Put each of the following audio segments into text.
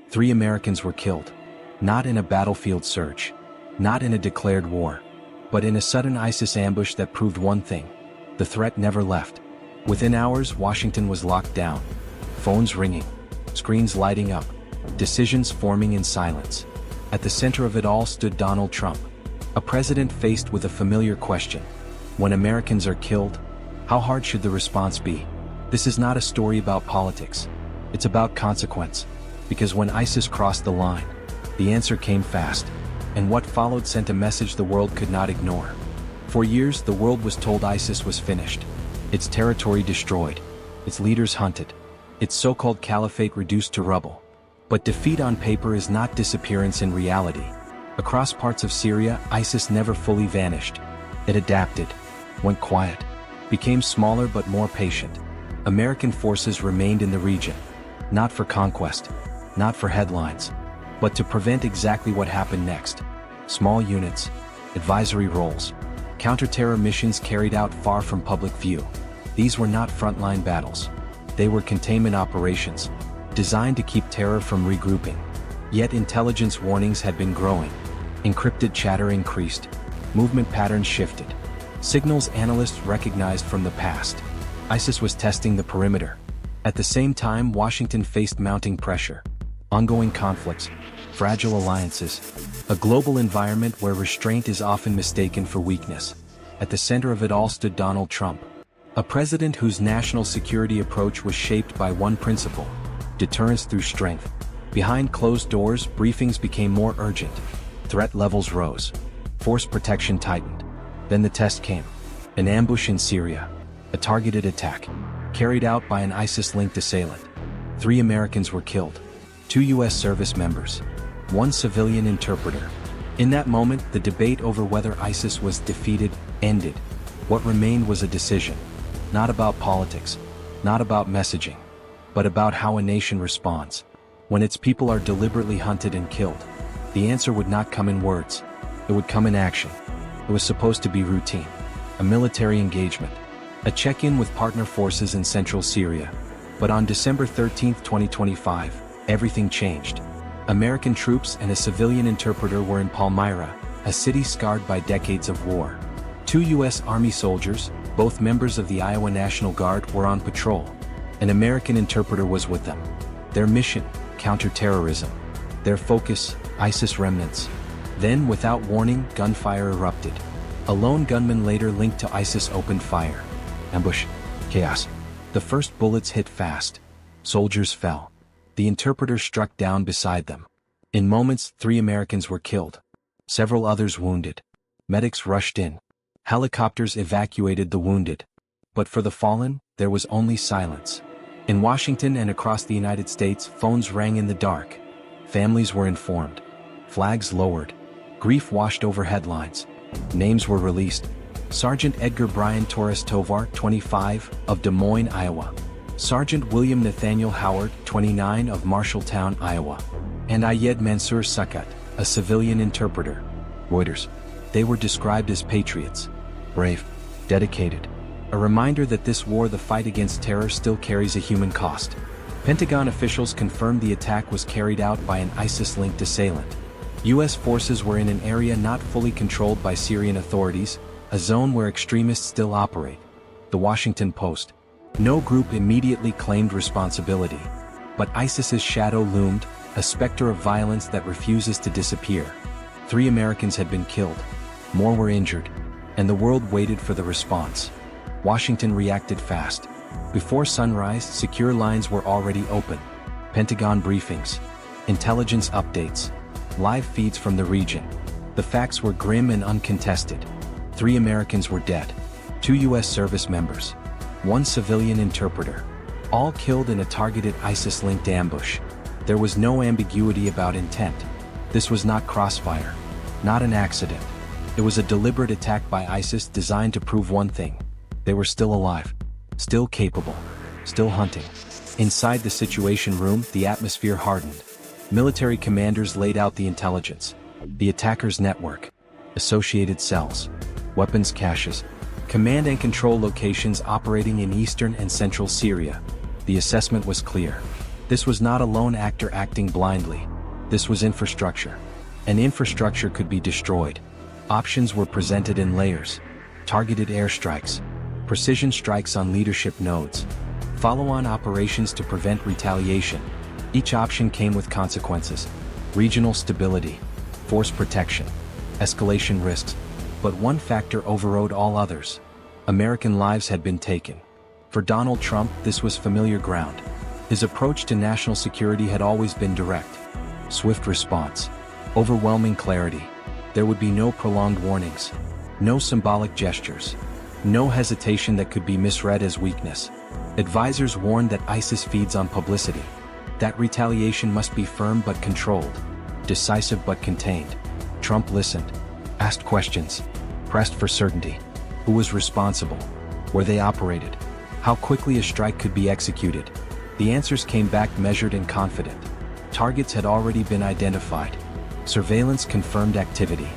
3 Americans were killed. Not in a battlefield surge. Not in a declared war. But in a sudden ISIS ambush that proved one thing. The threat never left. Within hours, Washington was locked down. Phones ringing. Screens lighting up. Decisions forming in silence. At the center of it all stood Donald Trump. A president faced with a familiar question. When Americans are killed, how hard should the response be? This is not a story about politics. It's about consequence. Because when ISIS crossed the line, the answer came fast. And what followed sent a message the world could not ignore. For years, the world was told ISIS was finished. Its territory destroyed. Its leaders hunted. Its so-called caliphate reduced to rubble. But defeat on paper is not disappearance in reality. Across parts of Syria, ISIS never fully vanished. It adapted, went quiet, became smaller but more patient. American forces remained in the region. Not for conquest, not for headlines, but to prevent exactly what happened next. Small units, advisory roles, counter-terror missions carried out far from public view. These were not frontline battles. They were containment operations, designed to keep terror from regrouping. Yet intelligence warnings had been growing. Encrypted chatter increased. Movement patterns shifted. Signals analysts recognized from the past. ISIS was testing the perimeter. At the same time, Washington faced mounting pressure. Ongoing conflicts, fragile alliances, a global environment where restraint is often mistaken for weakness. At the center of it all stood Donald Trump, a president whose national security approach was shaped by one principle: deterrence through strength. Behind closed doors, briefings became more urgent. Threat levels rose. Force protection tightened. Then the test came. An ambush in Syria. A targeted attack, carried out by an ISIS-linked assailant. 3 Americans were killed. 2 U.S. service members. 1 civilian interpreter. In that moment, the debate over whether ISIS was defeated ended. What remained was a decision. Not about politics. Not about messaging. But about how a nation responds. When its people are deliberately hunted and killed, the answer would not come in words. It would come in action. It was supposed to be routine. A military engagement. A check-in with partner forces in central Syria. But on December 13, 2025, everything changed. American troops and a civilian interpreter were in Palmyra, a city scarred by decades of war. 2 U.S. Army soldiers, both members of the Iowa National Guard, were on patrol. An American interpreter was with them. Their mission, counter-terrorism. Their focus, ISIS remnants. Then, without warning, gunfire erupted. A lone gunman later linked to ISIS opened fire. Ambush. Chaos. The first bullets hit fast. Soldiers fell. The interpreter struck down beside them. In moments, 3 Americans were killed. Several others wounded. Medics rushed in. Helicopters evacuated the wounded. But for the fallen, there was only silence. In Washington and across the United States, phones rang in the dark. Families were informed. Flags lowered. Grief washed over headlines. Names were released. Sergeant Edgar Brian Torres Tovar, 25, of Des Moines, Iowa. Sergeant William Nathaniel Howard, 29, of Marshalltown, Iowa. And Ayed Mansour Sakat, a civilian interpreter. Reuters. They were described as patriots. Brave. Dedicated. A reminder that this war, the fight against terror, still carries a human cost. Pentagon officials confirmed the attack was carried out by an ISIS-linked assailant. U.S. forces were in an area not fully controlled by Syrian authorities, a zone where extremists still operate. The Washington Post. No group immediately claimed responsibility. But ISIS's shadow loomed, a specter of violence that refuses to disappear. 3 Americans had been killed. More were injured. And the world waited for the response. Washington reacted fast. Before sunrise, secure lines were already open. Pentagon briefings. Intelligence updates. Live feeds from the region. The facts were grim and uncontested. 3 Americans were dead. 2 U.S. service members. 1 civilian interpreter. All killed in a targeted ISIS-linked ambush. There was no ambiguity about intent. This was not crossfire. Not an accident. It was a deliberate attack by ISIS designed to prove one thing. They were still alive. Still capable. Still hunting. Inside the Situation Room, the atmosphere hardened. Military commanders laid out the intelligence. The attackers' network. Associated cells. Weapons caches. Command and control locations operating in eastern and central Syria. The assessment was clear. This was not a lone actor acting blindly. This was infrastructure. And infrastructure could be destroyed. Options were presented in layers. Targeted airstrikes, precision strikes on leadership nodes, follow-on operations to prevent retaliation. Each option came with consequences: regional stability, force protection, escalation risks. But one factor overrode all others. American lives had been taken. For Donald Trump, this was familiar ground. His approach to national security had always been direct. Swift response, overwhelming clarity. There would be no prolonged warnings, no symbolic gestures, no hesitation that could be misread as weakness. Advisors warned that ISIS feeds on publicity, that retaliation must be firm but controlled, decisive but contained. Trump listened, asked questions, pressed for certainty. Who was responsible? Where they operated? How quickly a strike could be executed? The answers came back measured and confident. Targets had already been identified. Surveillance confirmed activity.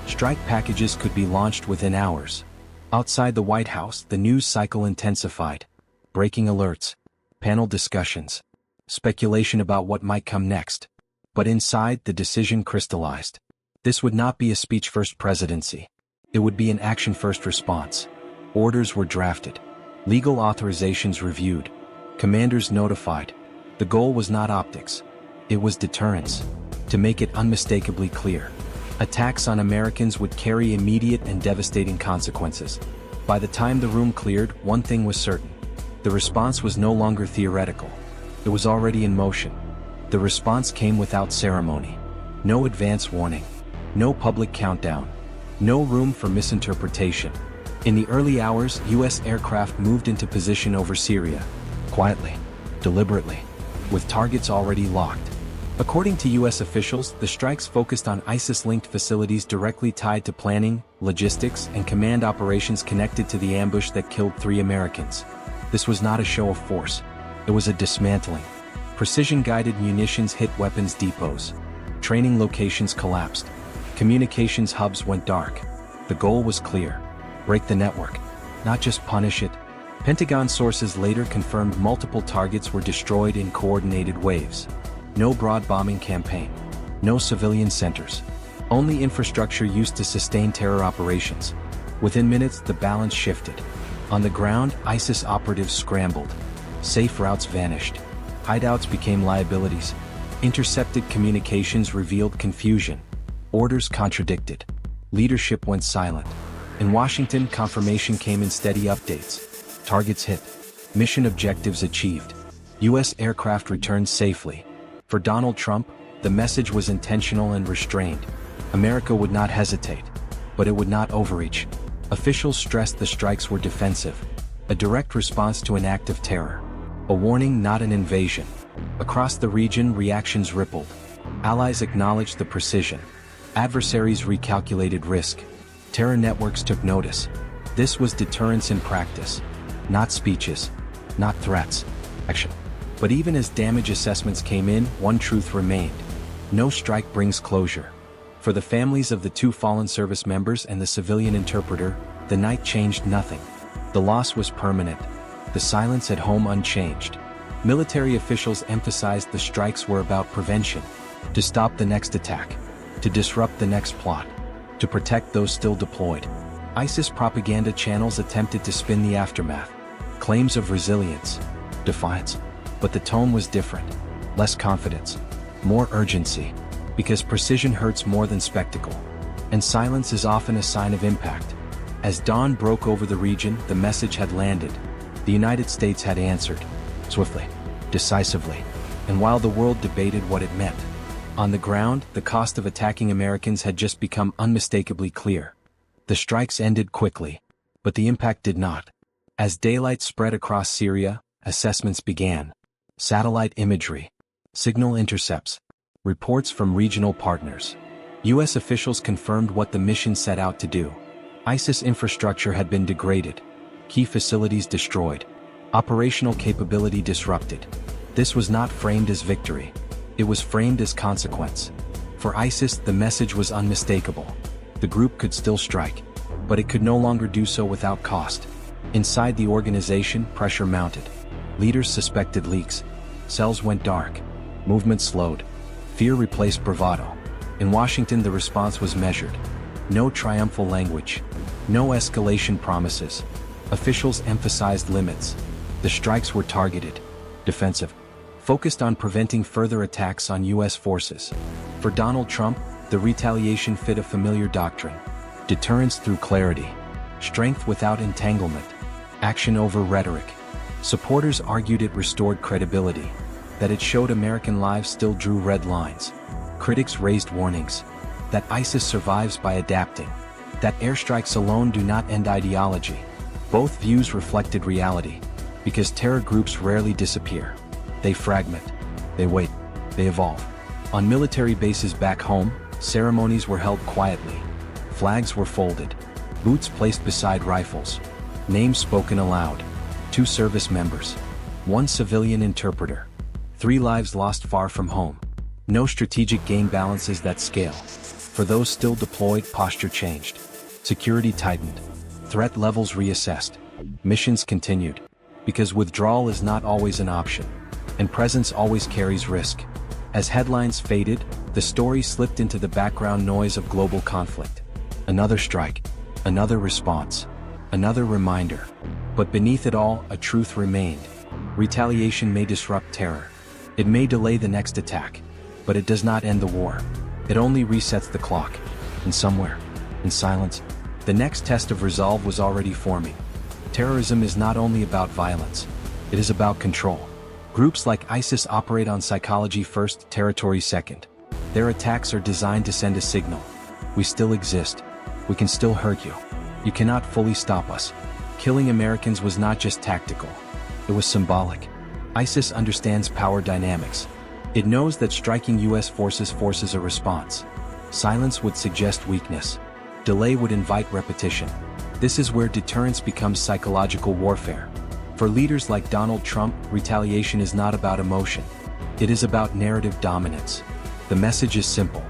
Strike packages could be launched within hours. Outside the White House, the news cycle intensified. Breaking alerts, panel discussions, speculation about what might come next. But inside, the decision crystallized. This would not be a speech-first presidency. It would be an action-first response. Orders were drafted. Legal authorizations reviewed. Commanders notified. The goal was not optics. It was deterrence. To make it unmistakably clear, attacks on Americans would carry immediate and devastating consequences. By the time the room cleared, one thing was certain. The response was no longer theoretical. It was already in motion. The response came without ceremony. No advance warning. No public countdown. No room for misinterpretation. In the early hours, U.S. aircraft moved into position over Syria. Quietly. Deliberately. With targets already locked. According to U.S. officials, the strikes focused on ISIS-linked facilities directly tied to planning, logistics, and command operations connected to the ambush that killed 3 Americans. This was not a show of force. It was a dismantling. Precision-guided munitions hit weapons depots. Training locations collapsed. Communications hubs went dark. The goal was clear. Break the network. Not just punish it. Pentagon sources later confirmed multiple targets were destroyed in coordinated waves. No broad bombing campaign. No civilian centers. Only infrastructure used to sustain terror operations. Within minutes, the balance shifted. On the ground, ISIS operatives scrambled. Safe routes vanished. Hideouts became liabilities. Intercepted communications revealed confusion. Orders contradicted. Leadership went silent. In Washington, confirmation came in steady updates. Targets hit. Mission objectives achieved. U.S. aircraft returned safely. For Donald Trump, the message was intentional and restrained. America would not hesitate, but it would not overreach. Officials stressed the strikes were defensive, a direct response to an act of terror. A warning, not an invasion. Across the region, reactions rippled. Allies acknowledged the precision. Adversaries recalculated risk. Terror networks took notice. This was deterrence in practice. Not speeches, not threats. Action. But even as damage assessments came in, one truth remained. No strike brings closure. For the families of the 2 fallen service members and the civilian interpreter, the night changed nothing. The loss was permanent. The silence at home unchanged. Military officials emphasized the strikes were about prevention. To stop the next attack. To disrupt the next plot. To protect those still deployed. ISIS propaganda channels attempted to spin the aftermath. Claims of resilience. Defiance. But the tone was different. Less confidence. More urgency. Because precision hurts more than spectacle. And silence is often a sign of impact. As dawn broke over the region, the message had landed. The United States had answered. Swiftly. Decisively. And while the world debated what it meant, on the ground, the cost of attacking Americans had just become unmistakably clear. The strikes ended quickly. But the impact did not. As daylight spread across Syria, assessments began. Satellite imagery, signal intercepts, reports from regional partners. U.S. officials confirmed what the mission set out to do. ISIS infrastructure had been degraded, key facilities destroyed, operational capability disrupted. This was not framed as victory. It was framed as consequence. For ISIS, the message was unmistakable. The group could still strike, but it could no longer do so without cost. Inside the organization, pressure mounted. Leaders suspected leaks. Cells went dark. Movement slowed. Fear replaced bravado. In Washington, the response was measured. No triumphal language. No escalation promises. Officials emphasized limits. The strikes were targeted, defensive, focused on preventing further attacks on U.S. forces. For Donald Trump, the retaliation fit a familiar doctrine: deterrence through clarity, strength without entanglement, action over rhetoric. Supporters argued it restored credibility, that it showed American lives still drew red lines. Critics raised warnings that ISIS survives by adapting, that airstrikes alone do not end ideology. Both views reflected reality, because terror groups rarely disappear. They fragment, they wait, they evolve. On military bases back home, ceremonies were held quietly. Flags were folded, boots placed beside rifles, names spoken aloud. 2 service members, 1 civilian interpreter, 3 lives lost far from home. No strategic game balances that scale. For those still deployed, posture changed. Security tightened. Threat levels reassessed. Missions continued. Because withdrawal is not always an option, and presence always carries risk. As headlines faded, the story slipped into the background noise of global conflict. Another strike, another response, another reminder. But beneath it all, a truth remained. Retaliation may disrupt terror. It may delay the next attack, but it does not end the war. It only resets the clock. And somewhere, in silence, the next test of resolve was already forming. Terrorism is not only about violence, it is about control. Groups like ISIS operate on psychology first, territory second. Their attacks are designed to send a signal. We still exist. We can still hurt you. You cannot fully stop us. Killing Americans was not just tactical. It was symbolic. ISIS understands power dynamics. It knows that striking U.S. forces forces a response. Silence would suggest weakness. Delay would invite repetition. This is where deterrence becomes psychological warfare. For leaders like Donald Trump, retaliation is not about emotion. It is about narrative dominance. The message is simple.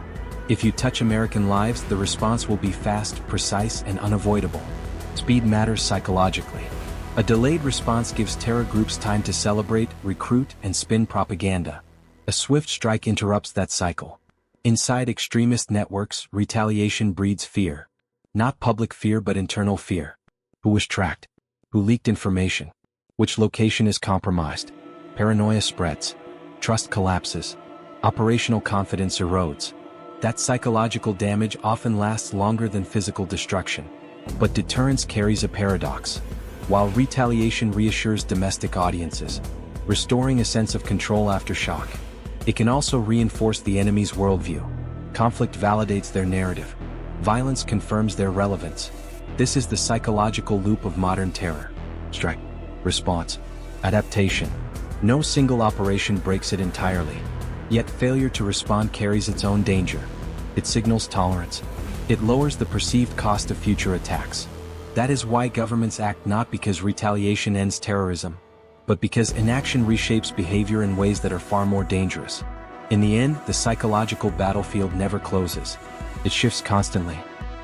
If you touch American lives, the response will be fast, precise, and unavoidable. Speed matters psychologically. A delayed response gives terror groups time to celebrate, recruit, and spin propaganda. A swift strike interrupts that cycle. Inside extremist networks, retaliation breeds fear. Not public fear but internal fear. Who was tracked? Who leaked information? Which location is compromised? Paranoia spreads. Trust collapses. Operational confidence erodes. That psychological damage often lasts longer than physical destruction. But deterrence carries a paradox. While retaliation reassures domestic audiences, restoring a sense of control after shock, it can also reinforce the enemy's worldview. Conflict validates their narrative. Violence confirms their relevance. This is the psychological loop of modern terror. Strike, response, adaptation. No single operation breaks it entirely. Yet failure to respond carries its own danger. It signals tolerance. It lowers the perceived cost of future attacks. That is why governments act not because retaliation ends terrorism, but because inaction reshapes behavior in ways that are far more dangerous. In the end, the psychological battlefield never closes. It shifts constantly,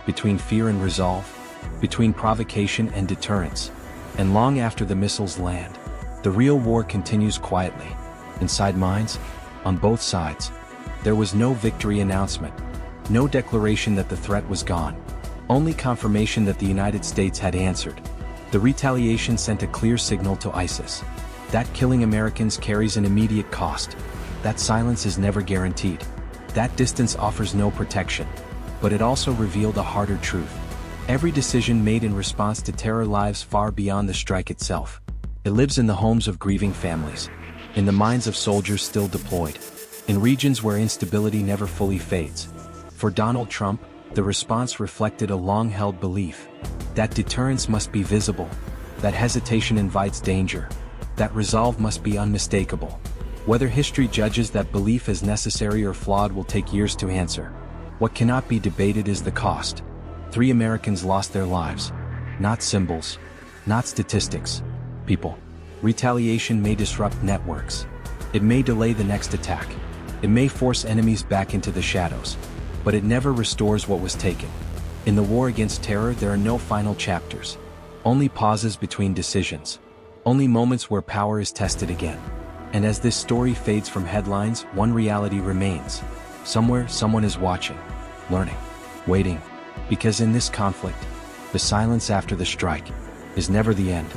between fear and resolve, between provocation and deterrence. And long after the missiles land, the real war continues quietly. Inside minds, on both sides, there was no victory announcement, no declaration that the threat was gone, only confirmation that the United States had answered. The retaliation sent a clear signal to ISIS. That killing Americans carries an immediate cost. That silence is never guaranteed. That distance offers no protection. But it also revealed a harder truth. Every decision made in response to terror lives far beyond the strike itself. It lives in the homes of grieving families, in the minds of soldiers still deployed, in regions where instability never fully fades. For Donald Trump, the response reflected a long-held belief that deterrence must be visible, that hesitation invites danger, that resolve must be unmistakable. Whether history judges that belief as necessary or flawed will take years to answer. What cannot be debated is the cost. 3 Americans lost their lives. Not symbols, not statistics, people. Retaliation may disrupt networks. It may delay the next attack. It may force enemies back into the shadows. But it never restores what was taken. In the war against terror, there are no final chapters. Only pauses between decisions. Only moments where power is tested again. And as this story fades from headlines, one reality remains. Somewhere, someone is watching, learning, waiting. Because in this conflict, the silence after the strike is never the end.